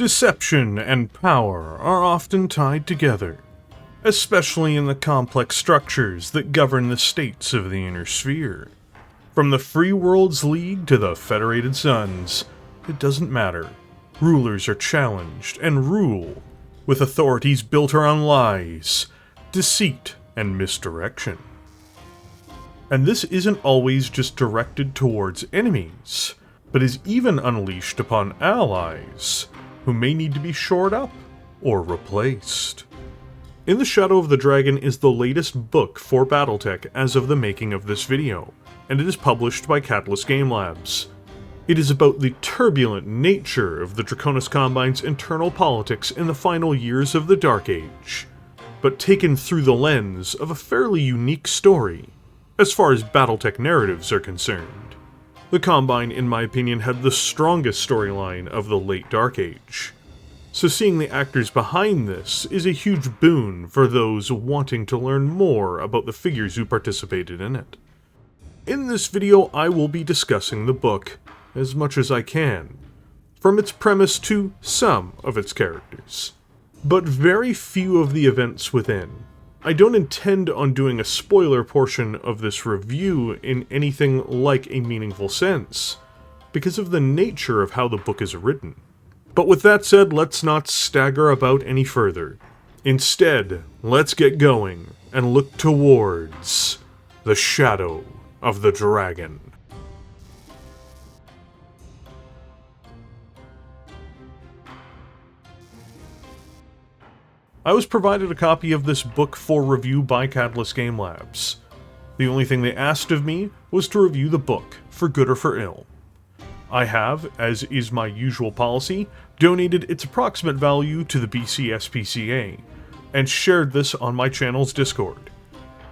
Deception and power are often tied together, especially in the complex structures that govern the states of the Inner Sphere. From the Free Worlds League to the Federated Suns, it doesn't matter. Rulers are challenged and rule, with authorities built around lies, deceit, and misdirection. And this isn't always just directed towards enemies, but is even unleashed upon allies, who may need to be shored up or replaced. In the Shadow of the Dragon is the latest book for Battletech as of the making of this video, and it is published by Catalyst Game Labs. It is about the turbulent nature of the Draconis Combine's internal politics in the final years of the Dark Age, but taken through the lens of a fairly unique story, as far as Battletech narratives are concerned. The Combine, in my opinion, had the strongest storyline of the late Dark Age, so seeing the actors behind this is a huge boon for those wanting to learn more about the figures who participated in it. In this video, I will be discussing the book as much as I can, from its premise to some of its characters, but very few of the events within. I don't intend on doing a spoiler portion of this review in anything like a meaningful sense, because of the nature of how the book is written. But with that said, let's not stagger about any further. Instead, let's get going and look towards the Shadow of the Dragon. I was provided a copy of this book for review by Catalyst Game Labs. The only thing they asked of me was to review the book, for good or for ill. I have, as is my usual policy, donated its approximate value to the BCSPCA, and shared this on my channel's Discord.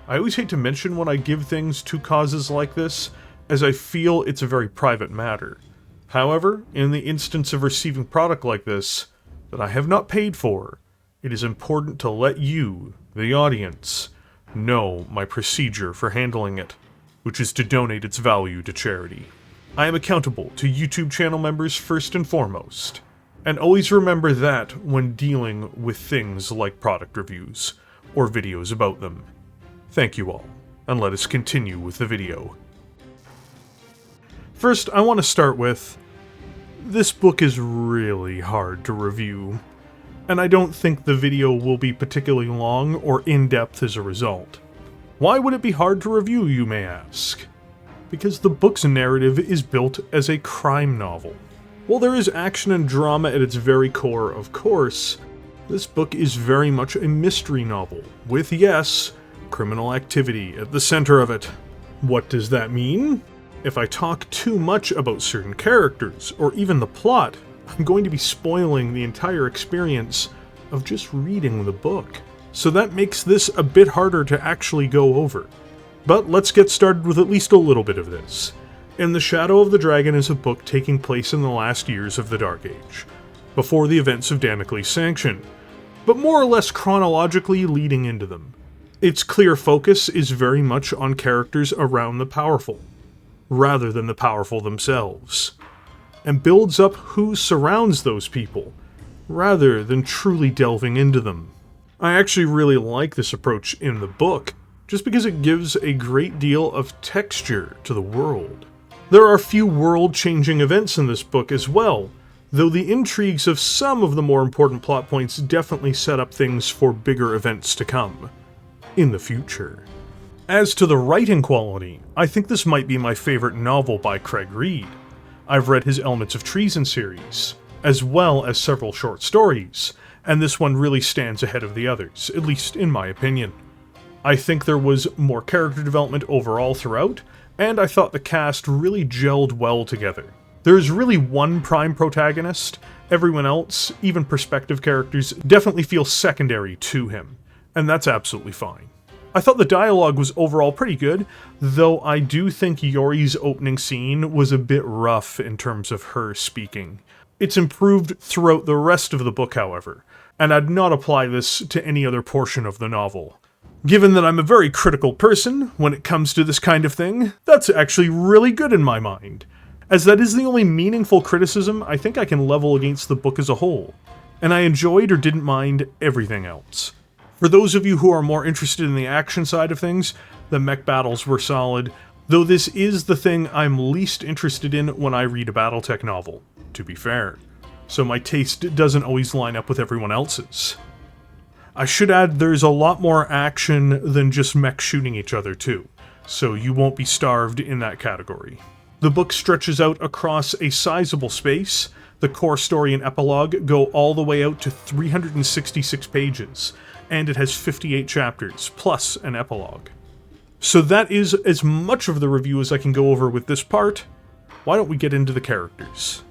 I always hate to mention when I give things to causes like this, as I feel it's a very private matter. However, in the instance of receiving product like this, that I have not paid for, it is important to let you, the audience, know my procedure for handling it, which is to donate its value to charity. I am accountable to YouTube channel members first and foremost, and always remember that when dealing with things like product reviews, or videos about them. Thank you all, and let us continue with the video. First, I want to start with, this book is really hard to review, and I don't think the video will be particularly long or in-depth as a result. Why would it be hard to review, you may ask? Because the book's narrative is built as a crime novel. While there is action and drama at its very core, of course, this book is very much a mystery novel, with, yes, criminal activity at the center of it. What does that mean? If I talk too much about certain characters, or even the plot, I'm going to be spoiling the entire experience of just reading the book. So that makes this a bit harder to actually go over. But let's get started with at least a little bit of this. In The Shadow of the Dragon is a book taking place in the last years of the Dark Age, before the events of Damocles' Sanction, but more or less chronologically leading into them. Its clear focus is very much on characters around the powerful, rather than the powerful themselves, and builds up who surrounds those people, rather than truly delving into them. I actually really like this approach in the book, just because it gives a great deal of texture to the world. There are a few world-changing events in this book as well, though the intrigues of some of the more important plot points definitely set up things for bigger events to come, in the future. As to the writing quality, I think this might be my favorite novel by Craig Reed. I've read his Elements of Treason series, as well as several short stories, and this one really stands ahead of the others, at least in my opinion. I think there was more character development overall throughout, and I thought the cast really gelled well together. There is really one prime protagonist, everyone else, even perspective characters, definitely feel secondary to him, and that's absolutely fine. I thought the dialogue was overall pretty good, though I do think Yori's opening scene was a bit rough in terms of her speaking. It's improved throughout the rest of the book, however, and I'd not apply this to any other portion of the novel. Given that I'm a very critical person when it comes to this kind of thing, that's actually really good in my mind. as that is the only meaningful criticism I think I can level against the book as a whole, and I enjoyed or didn't mind everything else. For those of you who are more interested in the action side of things, the mech battles were solid, though this is the thing I'm least interested in when I read a Battletech novel, to be fair, so my taste doesn't always line up with everyone else's. I should add there's a lot more action than just mech shooting each other too, so you won't be starved in that category. The book stretches out across a sizable space. The core story and epilogue go all the way out to 366 pages, and it has 58 chapters, plus an epilogue. So that is as much of the review as I can go over with this part. Why don't we get into the characters?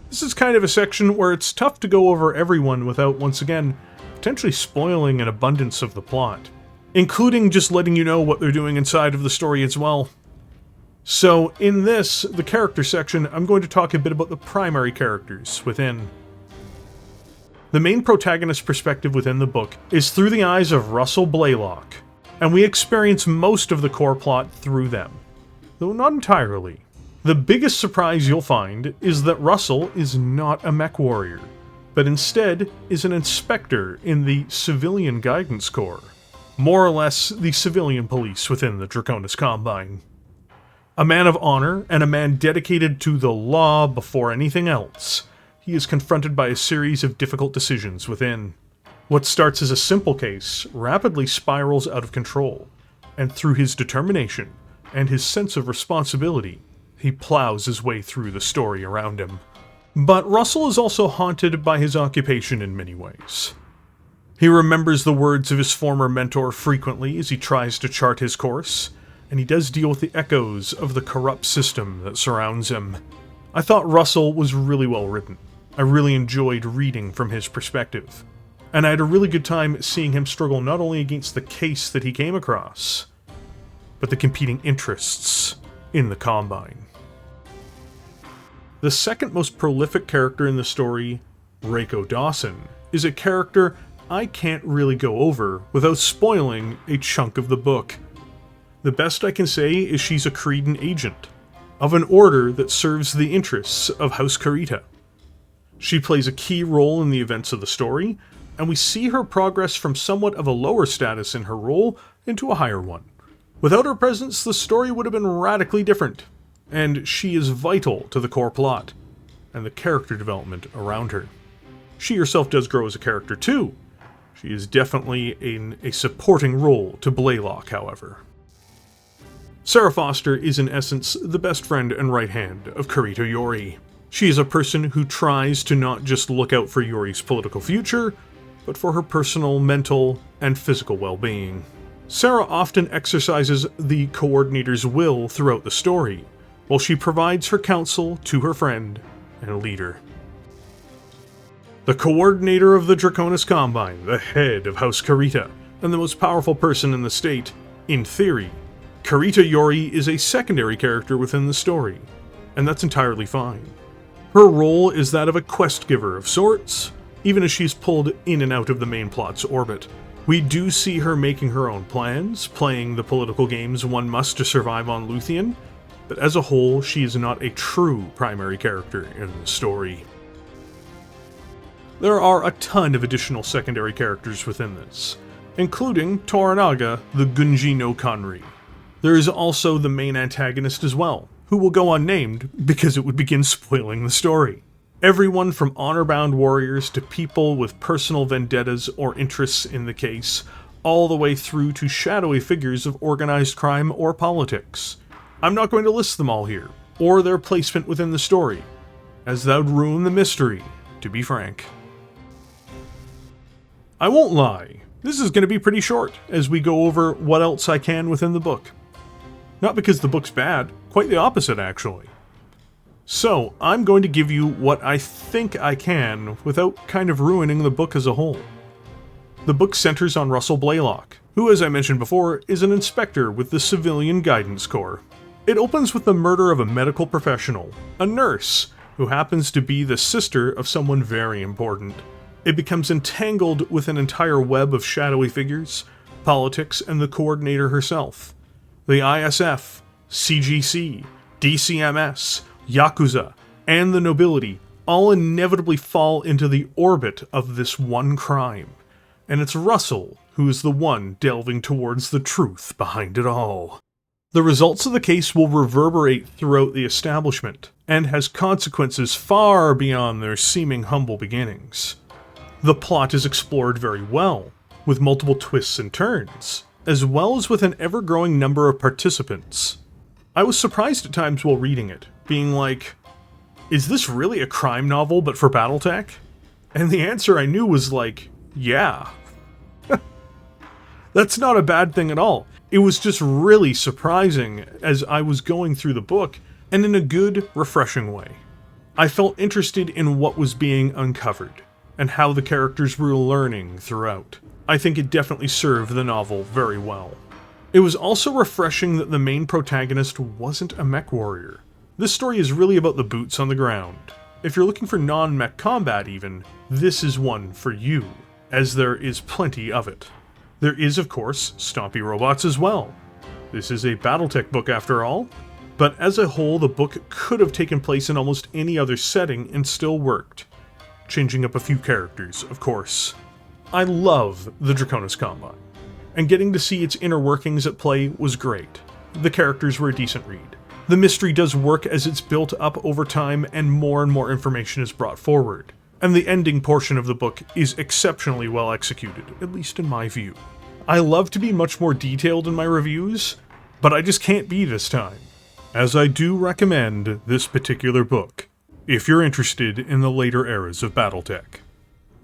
This is kind of a section where it's tough to go over everyone without, once again, potentially spoiling an abundance of the plot, including just letting you know what they're doing inside of the story as well. So in this, the character section, I'm going to talk a bit about the primary characters within. The main protagonist perspective within the book is through the eyes of Russell Blaylock, and we experience most of the core plot through them, though not entirely. The biggest surprise you'll find is that Russell is not a Mechwarrior, but instead is an inspector in the Civilian Guidance Corps, more or less the civilian police within the Draconis Combine. A man of honor and a man dedicated to the law before anything else, he is confronted by a series of difficult decisions within. What starts as a simple case rapidly spirals out of control, and through his determination and his sense of responsibility, he plows his way through the story around him. But Russell is also haunted by his occupation in many ways. He remembers the words of his former mentor frequently as he tries to chart his course, and he does deal with the echoes of the corrupt system that surrounds him. I thought Russell was really well written. I really enjoyed reading from his perspective, and I had a really good time seeing him struggle not only against the case that he came across, but the competing interests in the Combine. The second most prolific character in the story, Reiko Dawson, is a character I can't really go over without spoiling a chunk of the book. The best I can say is she's a Cretan agent, of an order that serves the interests of House Kurita. She plays a key role in the events of the story, and we see her progress from somewhat of a lower status in her role into a higher one. Without her presence, the story would have been radically different, and she is vital to the core plot, and the character development around her. She herself does grow as a character too. She is definitely in a supporting role to Blaylock, however. Sarah Foster is in essence the best friend and right hand of Kurita Yori. She is a person who tries to not just look out for Yori's political future, but for her personal, mental, and physical well-being. Sarah often exercises the coordinator's will throughout the story, while she provides her counsel to her friend and leader. The coordinator of the Draconis Combine, the head of House Kurita, and the most powerful person in the state, in theory, Kurita Yori is a secondary character within the story, and that's entirely fine. Her role is that of a quest giver of sorts, even as she's pulled in and out of the main plot's orbit. We do see her making her own plans, playing the political games one must to survive on Luthien, but as a whole, she is not a true primary character in the story. There are a ton of additional secondary characters within this, including Toranaga, the Gunji no Kanri. There is also the main antagonist as well, who will go unnamed because it would begin spoiling the story. Everyone from honor-bound warriors to people with personal vendettas or interests in the case, all the way through to shadowy figures of organized crime or politics. I'm not going to list them all here, or their placement within the story, as that would ruin the mystery, to be frank. I won't lie, this is going to be pretty short as we go over what else I can within the book. Not because the book's bad, quite the opposite actually. So, I'm going to give you what I think I can without kind of ruining the book as a whole. The book centers on Russell Blaylock, who, as I mentioned before, is an inspector with the Civilian Guidance Corps. It opens with the murder of a medical professional, a nurse, who happens to be the sister of someone very important. It becomes entangled with an entire web of shadowy figures, politics, and the coordinator herself. The ISF, CGC, DCMS, Yakuza, and the nobility all inevitably fall into the orbit of this one crime, and it's Russell who is the one delving towards the truth behind it all. The results of the case will reverberate throughout the establishment, and has consequences far beyond their seeming humble beginnings. The plot is explored very well, with multiple twists and turns, as well as with an ever-growing number of participants. I was surprised at times while reading it, being like, is this really a crime novel but for Battletech? And the answer I knew was like, yeah. That's not a bad thing at all. It was just really surprising as I was going through the book, and in a good, refreshing way. I felt interested in what was being uncovered, and how the characters were learning throughout. I think it definitely served the novel very well. It was also refreshing that the main protagonist wasn't a mech warrior. This story is really about the boots on the ground. If you're looking for non-mech combat even, this is one for you, as there is plenty of it. There is, of course, stompy robots as well. This is a Battletech book after all, but as a whole the book could have taken place in almost any other setting and still worked. Changing up a few characters, of course. I love the Draconis Combine, and getting to see its inner workings at play was great. The characters were a decent read. The mystery does work as it's built up over time and more information is brought forward. And the ending portion of the book is exceptionally well executed, at least in my view. I love to be much more detailed in my reviews, but I just can't be this time, as I do recommend this particular book, if you're interested in the later eras of Battletech.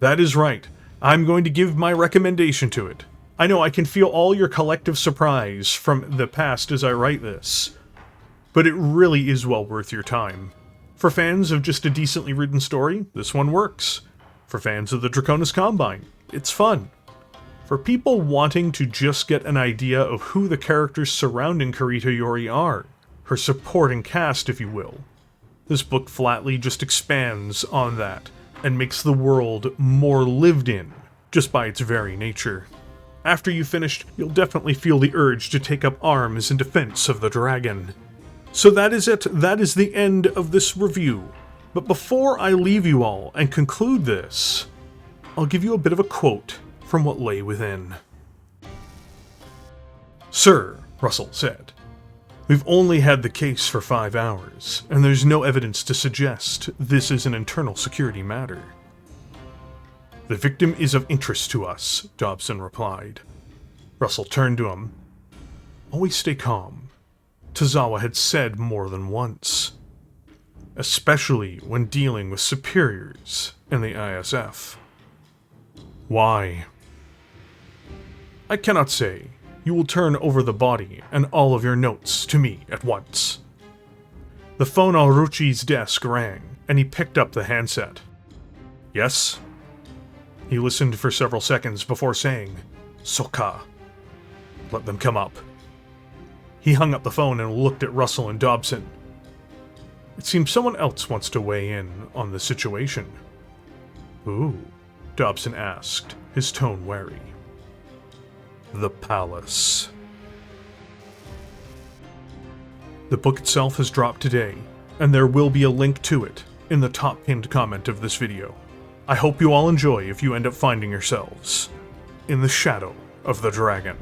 That is right, I'm going to give my recommendation to it. I know I can feel all your collective surprise from the past as I write this, but it really is well worth your time. For fans of just a decently written story, this one works. For fans of the Draconis Combine, it's fun. For people wanting to just get an idea of who the characters surrounding Kurita Yori are, her supporting cast if you will, this book flatly just expands on that, and makes the world more lived in, just by its very nature. After you've finished, you'll definitely feel the urge to take up arms in defense of the dragon. So that is it, that is the end of this review. But before I leave you all and conclude this, I'll give you a bit of a quote from what lay within. "Sir," Russell said, "we've only had the case for 5 hours, and there's no evidence to suggest this is an internal security matter." "The victim is of interest to us," Dobson replied. Russell turned to him. "Always stay calm," Tozawa had said more than once, especially when dealing with superiors in the ISF. "Why?" "I cannot say. You will turn over the body and all of your notes to me at once." The phone on Ruchi's desk rang, and he picked up the handset. "Yes?" He listened for several seconds before saying, "Soka. Let them come up." He hung up the phone and looked at Russell and Dobson. It seems someone else wants to weigh in on the situation. "Ooh," Dobson asked, his tone wary. "The Palace." The book itself has dropped today, and there will be a link to it in the top pinned comment of this video. I hope you all enjoy if you end up finding yourselves in the shadow of the dragon.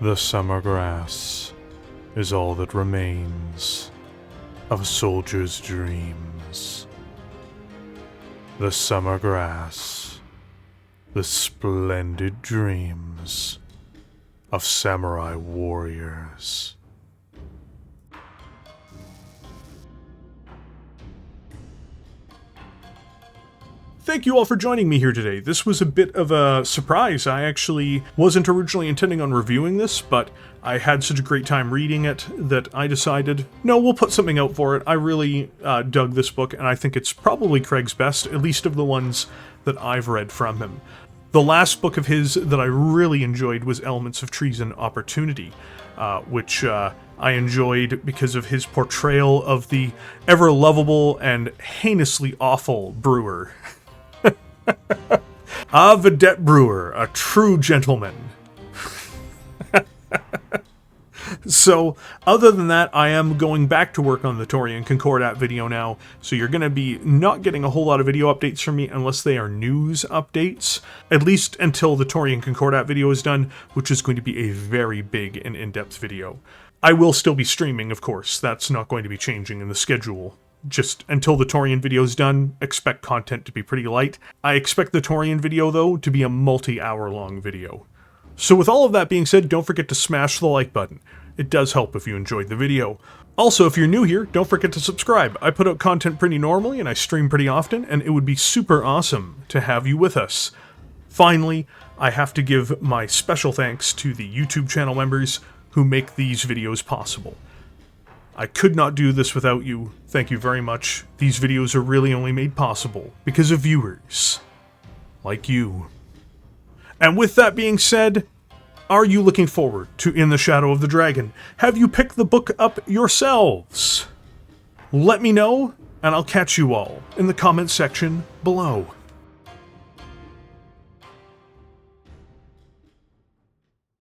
The summer grass is all that remains of a soldier's dreams. The summer grass, the splendid dreams of samurai warriors. Thank you all for joining me here today. This was a bit of a surprise. I actually wasn't originally intending on reviewing this, but I had such a great time reading it that I decided, no, we'll put something out for it. I really dug this book, and I think it's probably Craig's best, at least of the ones that I've read from him. The last book of his that I really enjoyed was Elements of Treason Opportunity, which I enjoyed because of his portrayal of the ever-lovable and heinously awful brewer. Vedette Brewer, a true gentleman. So, other than that, I am going back to work on the Taurian Concordat video now, so you're going to be not getting a whole lot of video updates from me unless they are news updates, at least until the Taurian Concordat video is done, which is going to be a very big and in-depth video. I will still be streaming, of course. That's not going to be changing in the schedule. Just until the Taurian video is done, expect content to be pretty light. I expect the Taurian video, though, to be a multi-hour long video. So with all of that being said, don't forget to smash the like button. It does help if you enjoyed the video. Also, if you're new here, don't forget to subscribe. I put out content pretty normally and I stream pretty often, and it would be super awesome to have you with us. Finally, I have to give my special thanks to the YouTube channel members who make these videos possible. I could not do this without you. Thank you very much. These videos are really only made possible because of viewers like you. And with that being said, are you looking forward to In the Shadow of the Dragon? Have you picked the book up yourselves? Let me know, and I'll catch you all in the comment section below.